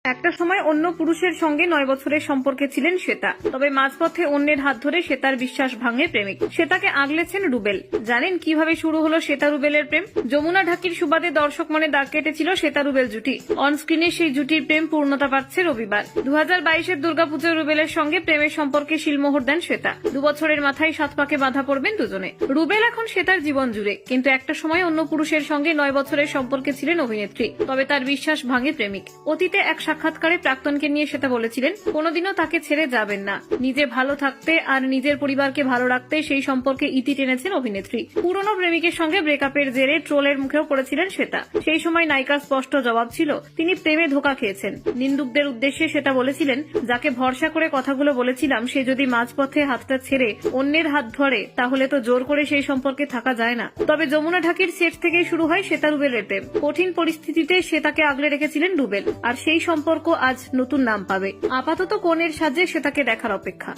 একটা সময় অন্য পুরুষের সঙ্গে 9 বছরের সম্পর্কে ছিলেন শ্বেতা। তবে মাঝপথে অন্যের হাত ধরে শ্বেতার বিশ্বাস ভাঙে প্রেমিক। শ্বেতাকে আগলেছেন রুবেল। জানেন কিভাবে শুরু হলো শ্বেতা রুবেলের প্রেম? যমুনা ঢাকির সুবাদে দর্শক মনে দাগ কেটেছিল শ্বেতা রুবেল জুটি। অনস্ক্রিনে সেই জুটির প্রেম পূর্ণতা পাচ্ছে রবিবার। 2022-এর দুর্গাপুজোয় রুবেলের সঙ্গে প্রেমের সম্পর্কে শিলমোহর দেন শ্বেতা। 2 বছরের মাথায় 7 পাকে বাঁধা পড়বেন দুজনে। রুবেল এখন শ্বেতার জীবন জুড়ে, কিন্তু একটা সময় অন্য পুরুষের সঙ্গে 9 বছরের সম্পর্কে ছিলেন অভিনেত্রী। তবে তার বিশ্বাস ভাঙে প্রেমিক। অতীতে এক সাক্ষাৎকারে প্রাক্তনকে নিয়ে শ্বেতা বলেছিলেন, কোনোদিনও তাকে ছেড়ে যাবেন না। নিজে ভালো থাকতে আর নিজের পরিবারকে ভালো রাখতে সেই সম্পর্কে ইতি টেনেছেন অভিনেত্রী। পুরনো প্রেমিকের সঙ্গে ব্রেকআপের জেরে ট্রোলের মুখেও পড়েছিলেন শ্বেতা। সেই সময় নায়িকার স্পষ্ট জবাব ছিল, তিনি প্রেমে ধোঁকা খেয়েছেন। নিন্দুকদের উদ্দেশ্যে শ্বেতা বলেছিলেন, যাকে ভরসা করে কথাগুলো বলেছিলাম সে যদি মাঝপথে হাতটা ছেড়ে অন্যের হাত ধরে, তাহলে তো জোর করে সেই সম্পর্কে থাকা যায় না। তবে যমুনা ঢাকির সেট থেকেই শুরু হয় শ্বেতা রুবেলের প্রেম। কঠিন পরিস্থিতিতে শ্বেতাকে আগলে রেখেছিলেন রুবেল, আর সেই সম্পর্ক আজ নতুন নাম পাবে। আপাতত কনের সাজে শ্বেতাকে দেখার অপেক্ষা।